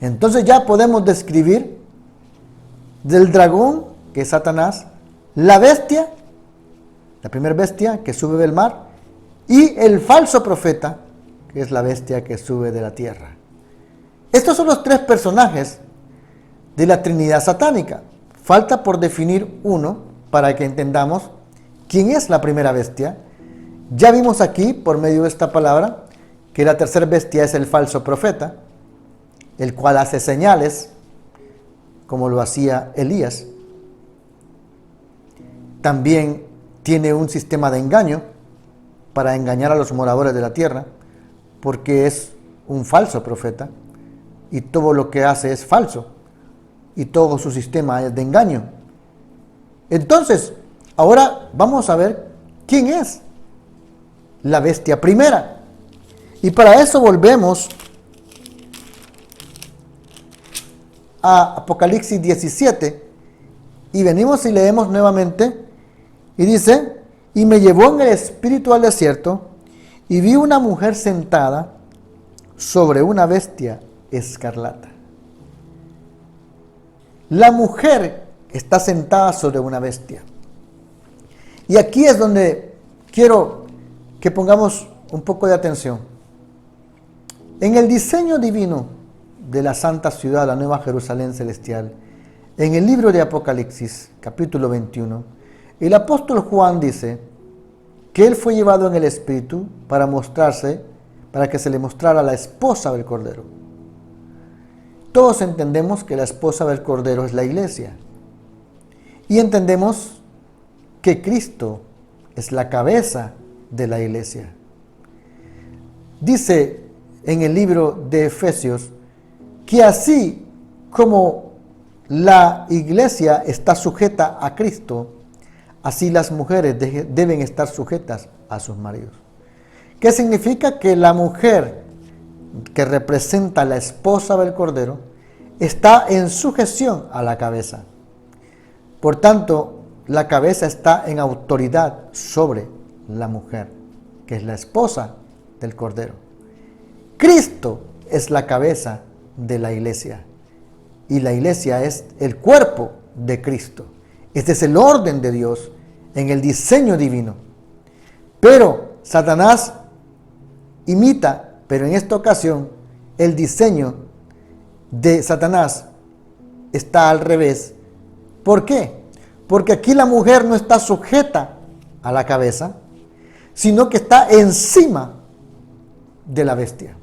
Entonces ya podemos describir del dragón, que es Satanás, la bestia, la primera bestia que sube del mar, y el falso profeta, que es la bestia que sube de la tierra. Estos son los tres personajes de la Trinidad satánica. Falta por definir uno para que entendamos quién es la primera bestia. Ya vimos aquí, por medio de esta palabra, que la tercera bestia es el falso profeta, el cual hace señales, como lo hacía Elías. También tiene un sistema de engaño para engañar a los moradores de la tierra, porque es un falso profeta y todo lo que hace es falso y todo su sistema es de engaño. Entonces, ahora vamos a ver quién es la bestia primera. Y para eso volvemos a Apocalipsis 17 y venimos y leemos nuevamente y dice: y me llevó en el espíritu al desierto y vi una mujer sentada sobre una bestia escarlata. La mujer está sentada sobre una bestia. Y aquí es donde quiero que pongamos un poco de atención. En el diseño divino de la santa ciudad, la Nueva Jerusalén celestial, en el libro de Apocalipsis, capítulo 21, el apóstol Juan dice que él fue llevado en el Espíritu para que se le mostrara la esposa del Cordero. Todos entendemos que la esposa del Cordero es la iglesia. Y entendemos que Cristo es la cabeza de la iglesia. Dice en el libro de Efesios que así como la iglesia está sujeta a Cristo, así las mujeres deben estar sujetas a sus maridos. ¿Qué significa? Que la mujer que representa a la esposa del Cordero está en sujeción a la cabeza. Por tanto, la cabeza está en autoridad sobre la mujer, que es la esposa del Cordero. Cristo es la cabeza de la iglesia y la iglesia es el cuerpo de Cristo. Este es el orden de Dios en el diseño divino. Pero Satanás imita, pero en esta ocasión el diseño de Satanás está al revés. ¿Por qué? Porque aquí la mujer no está sujeta a la cabeza, sino que está encima de la bestia.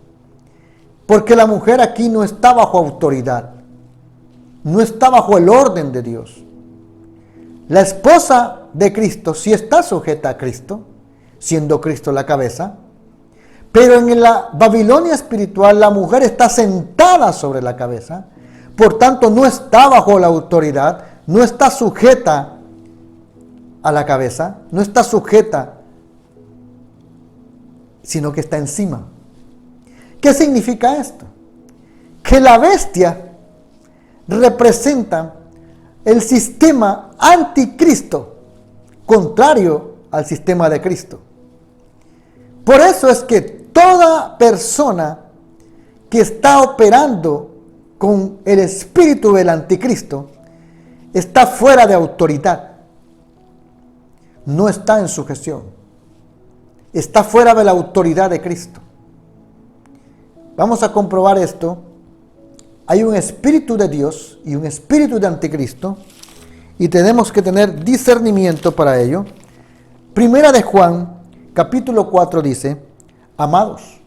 Porque la mujer aquí no está bajo autoridad, no está bajo el orden de Dios. La esposa de Cristo sí está sujeta a Cristo, siendo Cristo la cabeza, pero en la Babilonia espiritual la mujer está sentada sobre la cabeza, por tanto no está bajo la autoridad, no está sujeta a la cabeza, no está sujeta, sino que está encima. ¿Qué significa esto? Que la bestia representa el sistema anticristo, contrario al sistema de Cristo. Por eso es que toda persona que está operando con el espíritu del anticristo está fuera de autoridad, no está en sujeción, está fuera de la autoridad de Cristo. Vamos a comprobar esto. Hay un espíritu de Dios y un espíritu de anticristo y tenemos que tener discernimiento para ello. Primera de Juan, capítulo 4 dice: amados,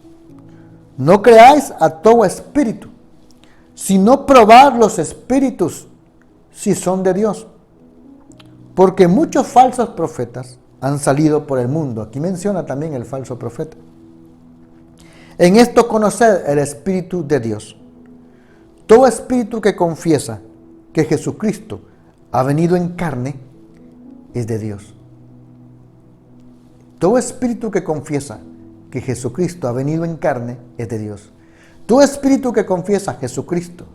no creáis a todo espíritu, sino probad los espíritus si son de Dios, porque muchos falsos profetas han salido por el mundo. Aquí menciona también el falso profeta. En esto conoced el Espíritu de Dios. Todo espíritu que confiesa que Jesucristo ha venido en carne es de Dios. Todo espíritu que confiesa que Jesucristo ha venido en carne es de Dios. Todo espíritu que confiesa a Jesucristo,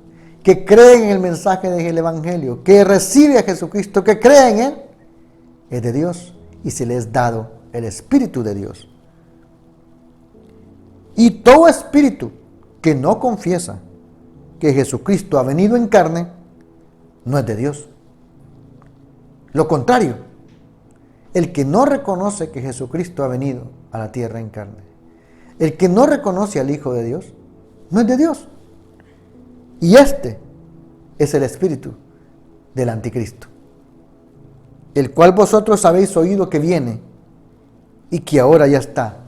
que cree en el mensaje del Evangelio, que recibe a Jesucristo, que cree en Él, es de Dios y se le es dado el Espíritu de Dios. Y todo espíritu que no confiesa que Jesucristo ha venido en carne, no es de Dios. Lo contrario, el que no reconoce que Jesucristo ha venido a la tierra en carne, el que no reconoce al Hijo de Dios, no es de Dios. Y este es el espíritu del anticristo, el cual vosotros habéis oído que viene y que ahora ya está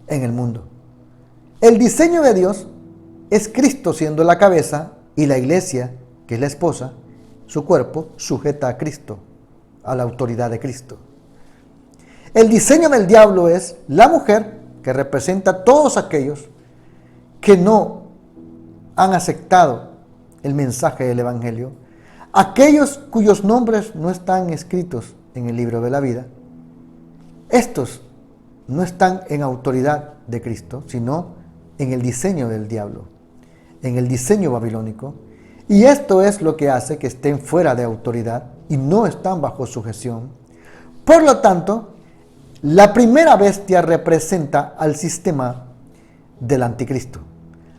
en el mundo. El diseño de Dios es Cristo siendo la cabeza y la iglesia, que es la esposa, su cuerpo, sujeta a Cristo, a la autoridad de Cristo. El diseño del diablo es la mujer, que representa a todos aquellos que no han aceptado el mensaje del Evangelio, aquellos cuyos nombres no están escritos en el libro de la vida. Estos no están en autoridad de Cristo, sino en el diseño del diablo, en el diseño babilónico, y esto es lo que hace que estén fuera de autoridad y no están bajo sujeción. Por lo tanto, la primera bestia representa al sistema del anticristo,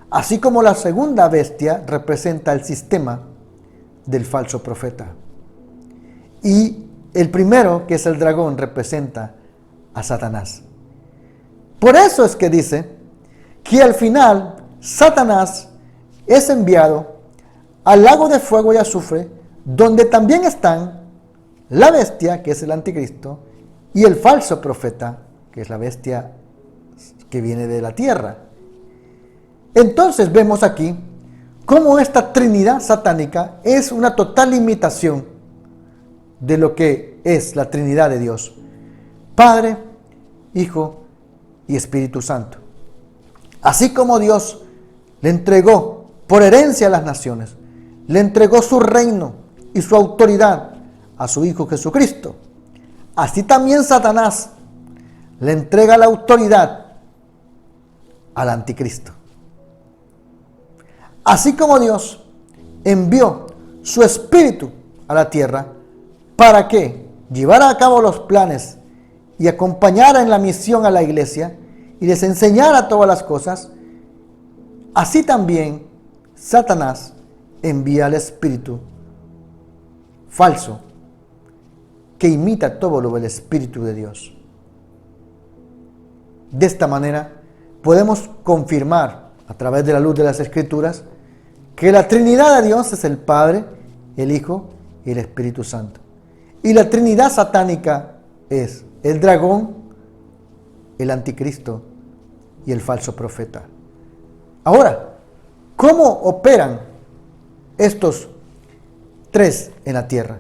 así como la segunda bestia representa el sistema del falso profeta. Y el primero, que es el dragón, representa a Satanás. Por eso es que dice que al final Satanás es enviado al lago de fuego y azufre, donde también están la bestia, que es el anticristo, y el falso profeta, que es la bestia que viene de la tierra. Entonces vemos aquí cómo esta trinidad satánica es una total imitación de lo que es la Trinidad de Dios: Padre, Hijo y Espíritu Santo. Así como Dios le entregó por herencia a las naciones, le entregó su reino y su autoridad a su Hijo Jesucristo, así también Satanás le entrega la autoridad al anticristo. Así como Dios envió su Espíritu a la tierra para que llevara a cabo los planes y acompañara en la misión a la iglesia y les enseñara todas las cosas, así también Satanás envía al espíritu falso que imita todo lo del Espíritu de Dios. De esta manera podemos confirmar a través de la luz de las Escrituras que la Trinidad de Dios es el Padre, el Hijo y el Espíritu Santo. Y la Trinidad satánica es el dragón, el anticristo y el falso profeta. Ahora, ¿cómo operan estos tres en la tierra?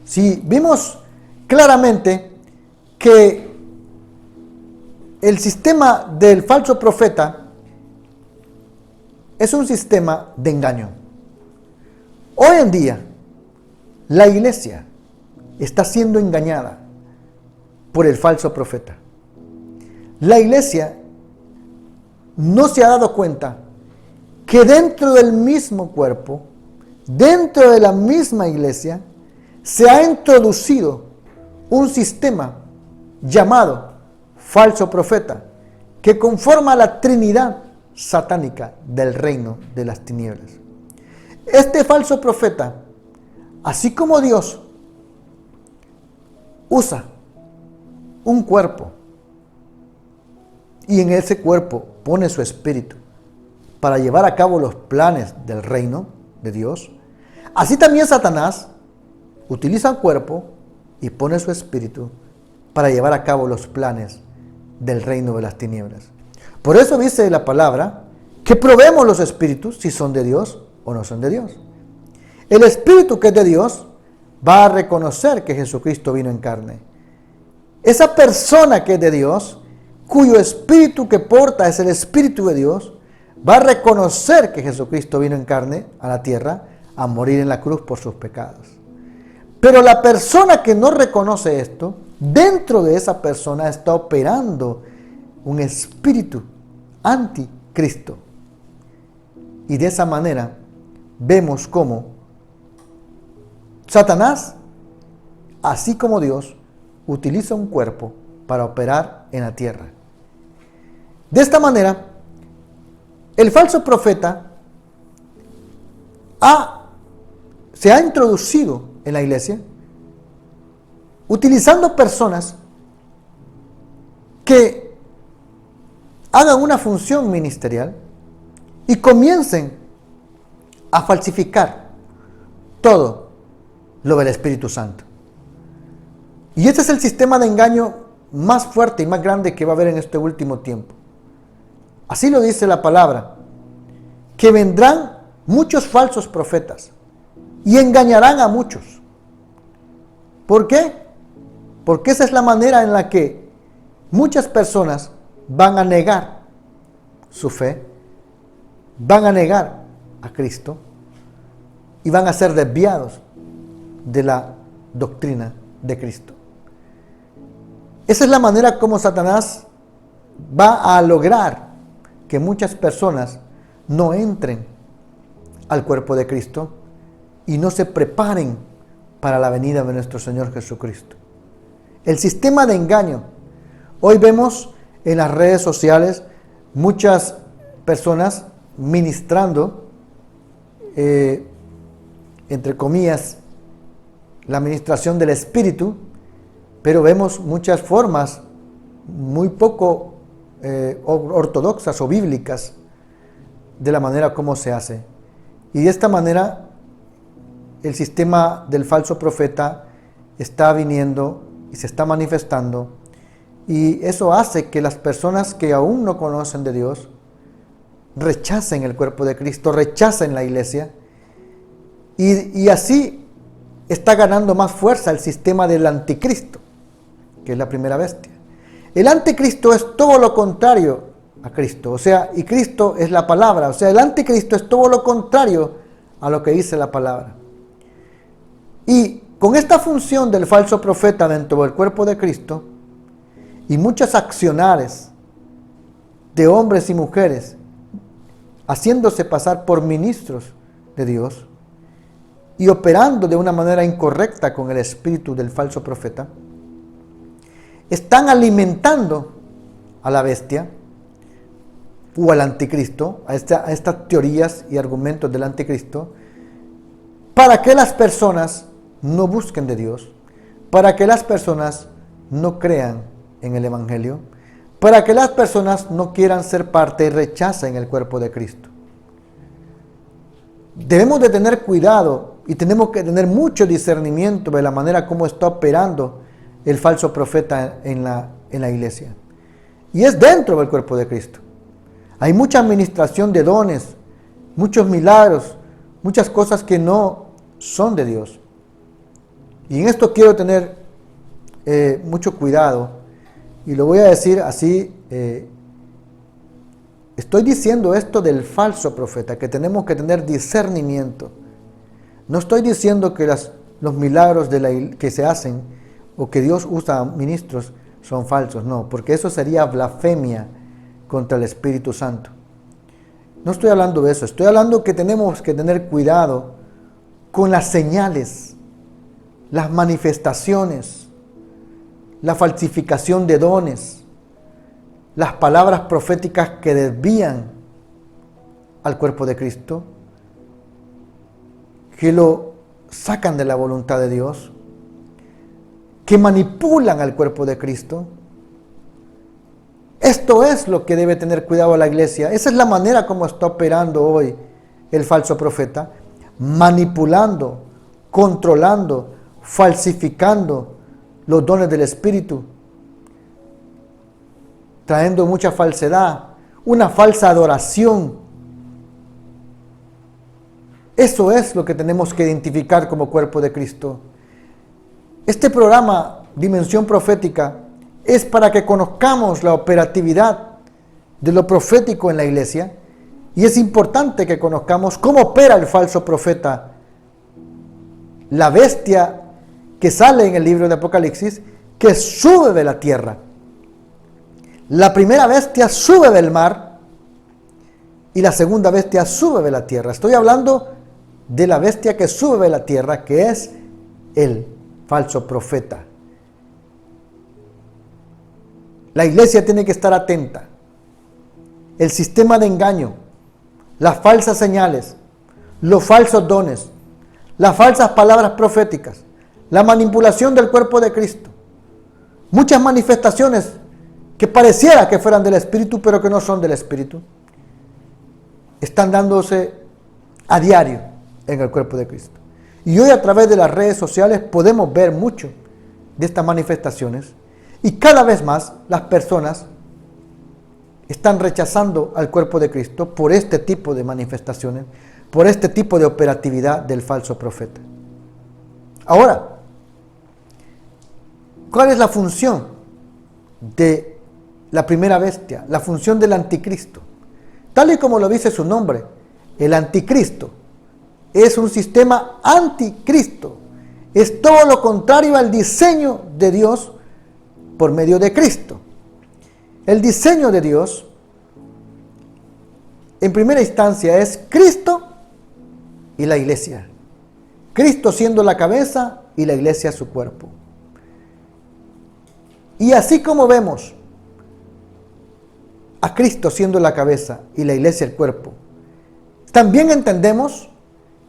Si vimos claramente que el sistema del falso profeta es un sistema de engaño. Hoy en día, la iglesia está siendo engañada por el falso profeta. La iglesia no se ha dado cuenta que dentro del mismo cuerpo, dentro de la misma iglesia, se ha introducido un sistema llamado falso profeta, que conforma la trinidad satánica del reino de las tinieblas. Este falso profeta, así como Dios usa un cuerpo y en ese cuerpo pone su espíritu para llevar a cabo los planes del reino de Dios, así también Satanás utiliza un cuerpo y pone su espíritu para llevar a cabo los planes del reino de las tinieblas. Por eso dice la palabra que probemos los espíritus si son de Dios o no son de Dios. El espíritu que es de Dios va a reconocer que Jesucristo vino en carne. Esa persona que es de Dios, cuyo espíritu que porta es el Espíritu de Dios, va a reconocer que Jesucristo vino en carne a la tierra a morir en la cruz por sus pecados. Pero la persona que no reconoce esto, dentro de esa persona está operando un espíritu anticristo. Y de esa manera vemos cómo Satanás, así como Dios, utiliza un cuerpo para operar en la tierra. De esta manera, el falso profeta se ha introducido en la iglesia utilizando personas que hagan una función ministerial y comiencen a falsificar todo lo del Espíritu Santo. Y este es el sistema de engaño más fuerte y más grande que va a haber en este último tiempo. Así lo dice la palabra, que vendrán muchos falsos profetas y engañarán a muchos. ¿Por qué? Porque esa es la manera en la que muchas personas van a negar su fe, van a negar a Cristo y van a ser desviados de la doctrina de Cristo. Esa es la manera como Satanás va a lograr que muchas personas no entren al cuerpo de Cristo y no se preparen para la venida de nuestro Señor Jesucristo. El sistema de engaño. Hoy vemos en las redes sociales muchas personas ministrando, entre comillas, la administración del Espíritu, pero vemos muchas formas muy poco ortodoxas o bíblicas de la manera como se hace. Y de esta manera el sistema del falso profeta está viniendo y se está manifestando, y eso hace que las personas que aún no conocen de Dios rechacen el cuerpo de Cristo, rechacen la iglesia, y así está ganando más fuerza el sistema del anticristo, que es la primera bestia. El anticristo es todo lo contrario a Cristo, o sea, y Cristo es la palabra, o sea, el anticristo es todo lo contrario a lo que dice la palabra. Y con esta función del falso profeta dentro del cuerpo de Cristo y muchas accionares de hombres y mujeres haciéndose pasar por ministros de Dios y operando de una manera incorrecta con el espíritu del falso profeta, están alimentando a la bestia o al anticristo, a estas teorías y argumentos del anticristo, para que las personas no busquen de Dios, para que las personas no crean en el Evangelio, para que las personas no quieran ser parte y rechacen el cuerpo de Cristo. Debemos de tener cuidado y tenemos que tener mucho discernimiento de la manera como está operando el falso profeta en la iglesia. Y es dentro del cuerpo de Cristo. Hay mucha administración de dones, muchos milagros, muchas cosas que no son de Dios. Y en esto quiero tener mucho cuidado. Y lo voy a decir así. Estoy diciendo esto del falso profeta, que tenemos que tener discernimiento. No estoy diciendo que los milagros que se hacen o que Dios usa a ministros son falsos. No, porque eso sería blasfemia contra el Espíritu Santo. No estoy hablando de eso. Estoy hablando que tenemos que tener cuidado con las señales, las manifestaciones, la falsificación de dones, las palabras proféticas que desvían al cuerpo de Cristo, que lo sacan de la voluntad de Dios, que manipulan al cuerpo de Cristo. Esto es lo que debe tener cuidado la iglesia. Esa es la manera como está operando hoy el falso profeta, manipulando, controlando, falsificando los dones del Espíritu, trayendo mucha falsedad, una falsa adoración. Eso es lo que tenemos que identificar como cuerpo de Cristo. Este programa, Dimensión Profética, es para que conozcamos la operatividad de lo profético en la iglesia, y es importante que conozcamos cómo opera el falso profeta, la bestia que sale en el libro de Apocalipsis, que sube de la tierra. La primera bestia sube del mar y la segunda bestia sube de la tierra. Estoy hablando de la bestia que sube de la tierra, que es el falso profeta. La iglesia tiene que estar atenta. El sistema de engaño, las falsas señales, los falsos dones, las falsas palabras proféticas, la manipulación del cuerpo de Cristo. Muchas manifestaciones que pareciera que fueran del Espíritu, pero que no son del Espíritu, están dándose a diario en el cuerpo de Cristo. Y hoy a través de las redes sociales podemos ver mucho de estas manifestaciones, y cada vez más las personas están rechazando al cuerpo de Cristo por este tipo de manifestaciones, por este tipo de operatividad del falso profeta. Ahora, ¿cuál es la función de la primera bestia? La función del anticristo. Tal y como lo dice su nombre, el anticristo es un sistema anticristo. Es todo lo contrario al diseño de Dios por medio de Cristo. El diseño de Dios, en primera instancia, es Cristo y la iglesia. Cristo siendo la cabeza y la iglesia su cuerpo. Y así como vemos a Cristo siendo la cabeza y la iglesia el cuerpo, también entendemos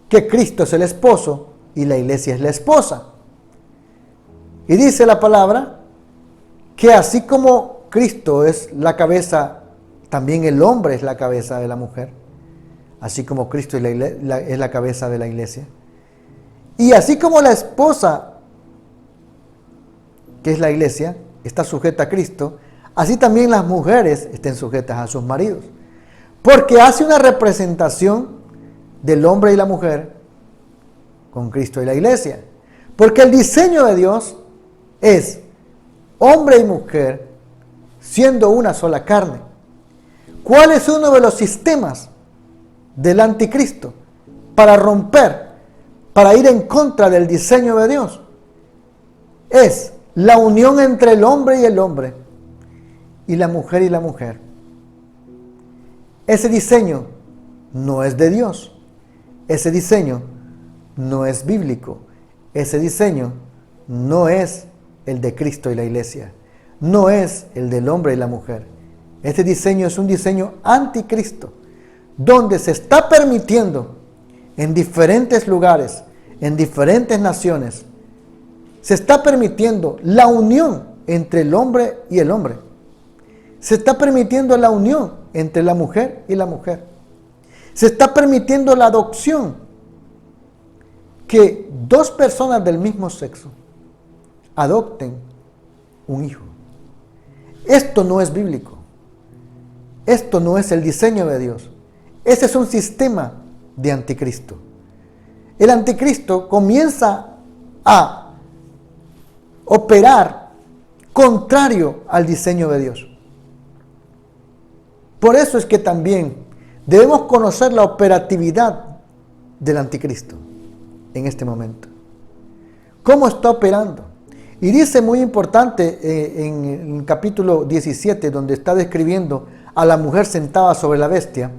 que Cristo es el esposo y la iglesia es la esposa. Y dice la palabra que así como Cristo es la cabeza, también el hombre es la cabeza de la mujer, así como Cristo es la cabeza de la iglesia. Y así como la esposa, que es la iglesia, está sujeta a Cristo, así también las mujeres estén sujetas a sus maridos. Porque hace una representación del hombre y la mujer con Cristo y la iglesia. Porque el diseño de Dios es hombre y mujer siendo una sola carne. ¿Cuál es uno de los sistemas del anticristo para romper, para ir en contra del diseño de Dios? Es la unión entre el hombre y el hombre y la mujer. Ese diseño no es de Dios. Ese diseño no es bíblico. Ese diseño no es el de Cristo y la iglesia. No es el del hombre y la mujer. Este diseño es un diseño anticristo, donde se está permitiendo en diferentes lugares, en diferentes naciones, se está permitiendo la unión entre el hombre y el hombre. Se está permitiendo la unión entre la mujer y la mujer. Se está permitiendo la adopción, que dos personas del mismo sexo adopten un hijo. Esto no es bíblico. Esto no es el diseño de Dios. Ese es un sistema de anticristo. El anticristo comienza a operar contrario al diseño de Dios. Por eso es que también debemos conocer la operatividad del anticristo en este momento. ¿Cómo está operando? Y dice muy importante en el capítulo 17, donde está describiendo a la mujer sentada sobre la bestia,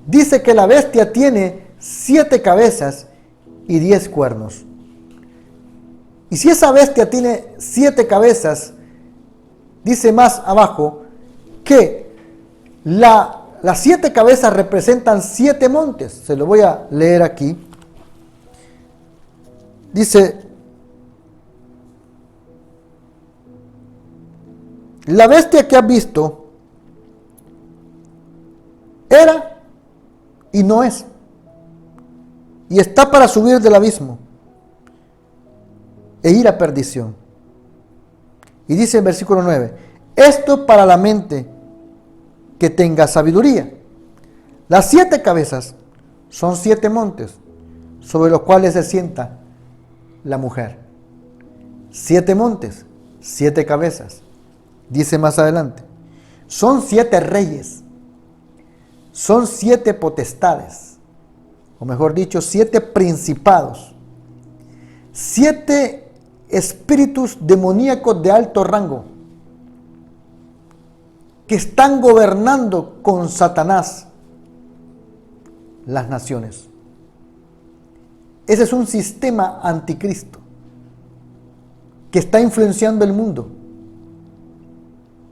dice que la bestia tiene 7 cabezas y 10 cuernos. Y si esa bestia tiene 7 cabezas, dice más abajo que las 7 cabezas representan 7 montes. Se lo voy a leer aquí. Dice: la bestia que has visto era y no es, y está para subir del abismo e ir a perdición. Y dice en versículo 9: esto para la mente que tenga sabiduría. Las 7 cabezas son 7 montes sobre los cuales se sienta la mujer. 7 montes, 7 cabezas. Dice más adelante: son 7 reyes, son 7 potestades, o mejor dicho, 7 principados, 7 espíritus demoníacos de alto rango que están gobernando con Satanás las naciones. Ese es un sistema anticristo que está influenciando el mundo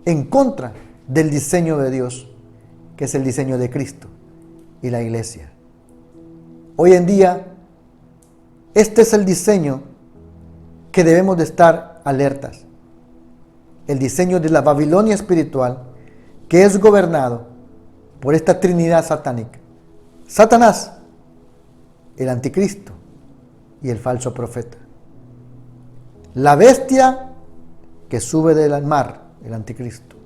en contra del diseño de Dios, que es el diseño de Cristo y la iglesia. Hoy en día, este es el diseño que debemos de estar alertas. El diseño de la Babilonia espiritual, que es gobernado por esta trinidad satánica. Satanás, el anticristo y el falso profeta. La bestia que sube del mar, el anticristo,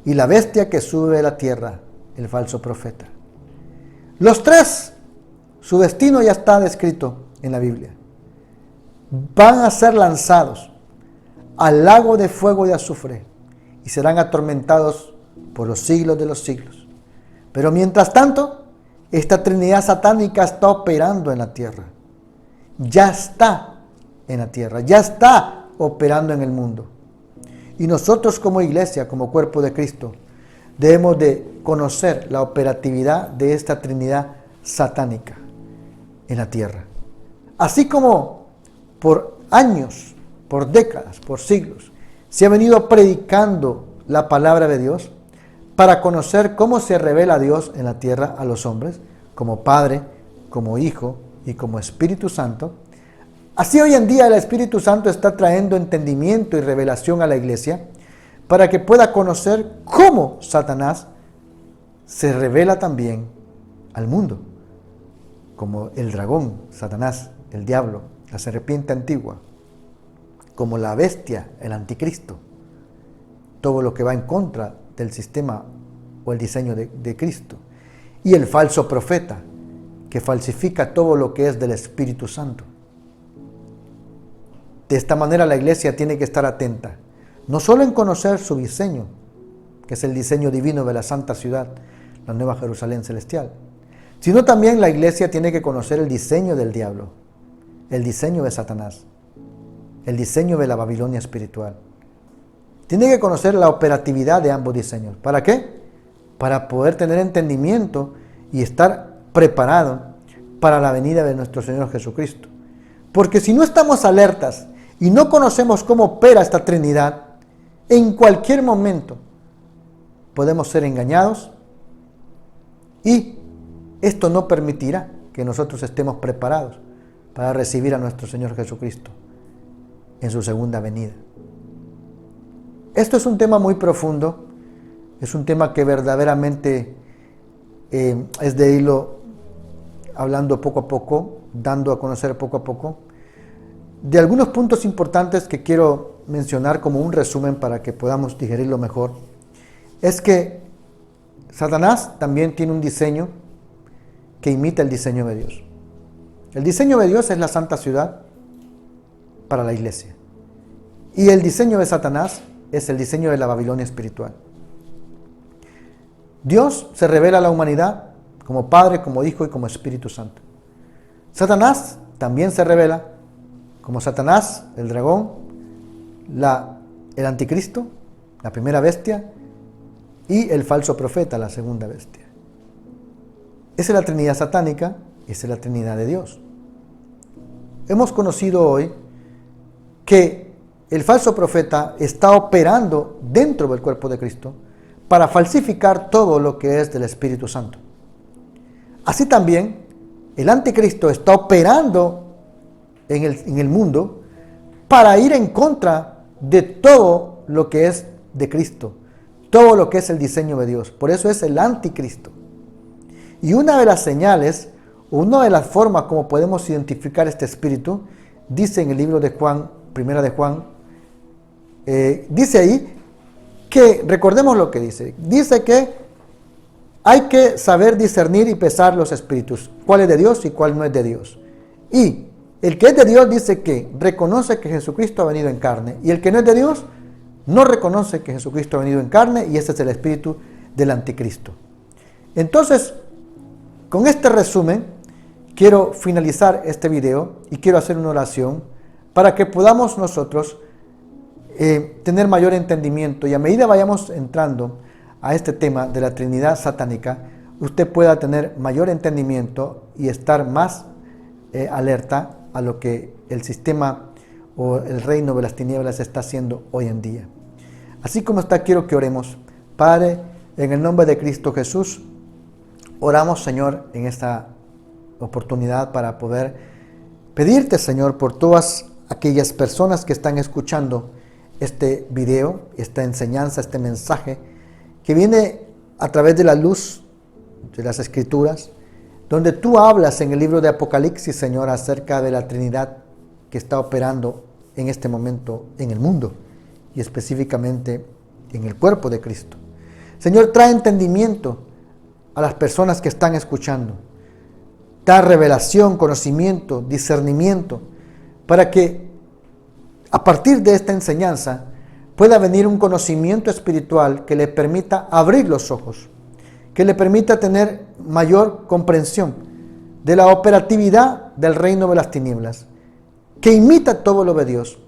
y la bestia que sube de la tierra, el falso profeta. Los tres, su destino ya está descrito en la Biblia. Van a ser lanzados al lago de fuego y azufre y serán atormentados por los siglos de los siglos. Pero mientras tanto, esta trinidad satánica está operando en la tierra. Ya está en la tierra, ya está operando en el mundo. Y nosotros como iglesia, como cuerpo de Cristo, debemos de conocer la operatividad de esta trinidad satánica en la tierra. Así como por años, por décadas, por siglos, se ha venido predicando la palabra de Dios para conocer cómo se revela Dios en la tierra a los hombres, como Padre, como Hijo y como Espíritu Santo. Así hoy en día el Espíritu Santo está trayendo entendimiento y revelación a la iglesia para que pueda conocer cómo Satanás se revela también al mundo, como el dragón, Satanás, el diablo, la serpiente antigua, como la bestia, el anticristo, todo lo que va en contra del sistema o el diseño de Cristo, y el falso profeta, que falsifica todo lo que es del Espíritu Santo. De esta manera la iglesia tiene que estar atenta, no solo en conocer su diseño, que es el diseño divino de la santa ciudad, la Nueva Jerusalén celestial, sino también la iglesia tiene que conocer el diseño del diablo, el diseño de Satanás, el diseño de la Babilonia espiritual. Tiene que conocer la operatividad de ambos diseños. ¿Para qué? Para poder tener entendimiento y estar preparado para la venida de nuestro Señor Jesucristo. Porque si no estamos alertas y no conocemos cómo opera esta Trinidad, en cualquier momento podemos ser engañados y esto no permitirá que nosotros estemos preparados para recibir a nuestro Señor Jesucristo en su segunda venida. Esto es un tema muy profundo, es un tema que verdaderamente es de irlo hablando poco a poco, dando a conocer poco a poco, de algunos puntos importantes que quiero mencionar como un resumen para que podamos digerirlo mejor. Es que Satanás también tiene un diseño que imita el diseño de Dios. El diseño de Dios es la santa ciudad para la iglesia. Y el diseño de Satanás es el diseño de la Babilonia espiritual. Dios se revela a la humanidad como Padre, como Hijo y como Espíritu Santo. Satanás también se revela como Satanás, el dragón, el anticristo, la primera bestia, y el falso profeta, la segunda bestia. Esa es la Trinidad satánica, esa es la Trinidad de Dios. Hemos conocido hoy que el falso profeta está operando dentro del cuerpo de Cristo para falsificar todo lo que es del Espíritu Santo. Así también, el anticristo está operando en el mundo para ir en contra de todo lo que es de Cristo, todo lo que es el diseño de Dios. Por eso es el anticristo. Y una de las señales, una de las formas como podemos identificar este espíritu, dice en el libro de Juan, primera de Juan, dice ahí que, recordemos lo que dice que hay que saber discernir y pesar los espíritus, cuál es de Dios y cuál no es de Dios. Y el que es de Dios dice que reconoce que Jesucristo ha venido en carne, y el que no es de Dios no reconoce que Jesucristo ha venido en carne, y ese es el espíritu del anticristo. Entonces, con este resumen, quiero finalizar este video y quiero hacer una oración para que podamos nosotros tener mayor entendimiento, y a medida vayamos entrando a este tema de la Trinidad satánica, usted pueda tener mayor entendimiento y estar más alerta a lo que el sistema o el reino de las tinieblas está haciendo hoy en día. Así como está, quiero que oremos. Padre, en el nombre de Cristo Jesús, oramos, Señor, en esta oportunidad para poder pedirte, Señor, por todas aquellas personas que están escuchando este video, esta enseñanza, este mensaje, que viene a través de la luz de las Escrituras, donde tú hablas en el libro de Apocalipsis, Señor, acerca de la Trinidad que está operando en este momento en el mundo y específicamente en el cuerpo de Cristo. Señor, trae entendimiento a las personas que están escuchando. Da revelación, conocimiento, discernimiento, para que a partir de esta enseñanza pueda venir un conocimiento espiritual que le permita abrir los ojos, que le permita tener mayor comprensión de la operatividad del reino de las tinieblas, que imita todo lo de Dios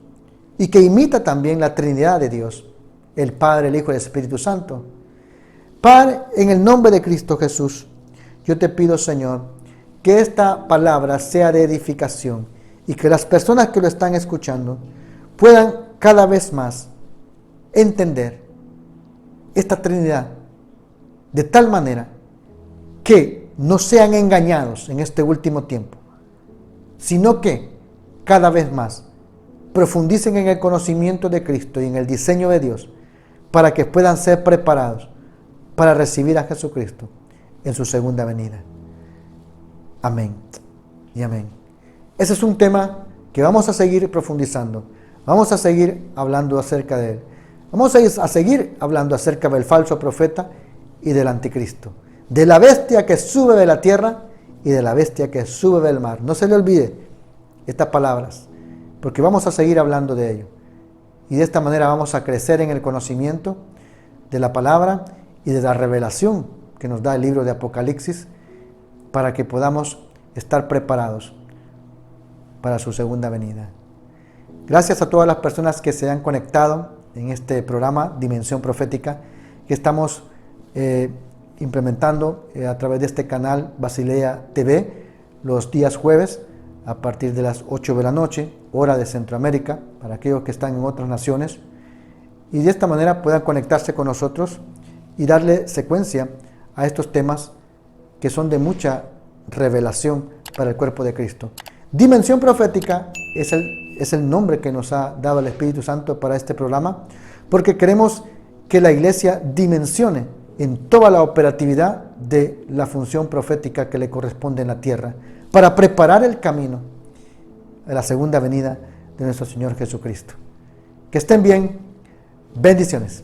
y que imita también la Trinidad de Dios, el Padre, el Hijo y el Espíritu Santo. Padre, en el nombre de Cristo Jesús, yo te pido, Señor, que esta palabra sea de edificación y que las personas que lo están escuchando puedan cada vez más entender esta Trinidad de tal manera que no sean engañados en este último tiempo, sino que cada vez más profundicen en el conocimiento de Cristo y en el diseño de Dios para que puedan ser preparados para recibir a Jesucristo en su segunda venida. Amén y amén. Ese es un tema que vamos a seguir profundizando. Vamos a seguir hablando acerca de él. Vamos a seguir hablando acerca del falso profeta y del anticristo, de la bestia que sube de la tierra y de la bestia que sube del mar. No se le olvide estas palabras, porque vamos a seguir hablando de ello. Y de esta manera vamos a crecer en el conocimiento de la palabra y de la revelación que nos da el libro de Apocalipsis para que podamos estar preparados para su segunda venida. Gracias a todas las personas que se han conectado en este programa Dimensión Profética que estamos implementando a través de este canal Basilea TV los días jueves a partir de las 8 de la noche, hora de Centroamérica, para aquellos que están en otras naciones, y de esta manera puedan conectarse con nosotros y darle secuencia a estos temas que son de mucha revelación para el cuerpo de Cristo. Dimensión Profética es el nombre que nos ha dado el Espíritu Santo para este programa, porque queremos que la iglesia dimensione en toda la operatividad de la función profética que le corresponde en la tierra, para preparar el camino a la segunda venida de nuestro Señor Jesucristo. Que estén bien. Bendiciones.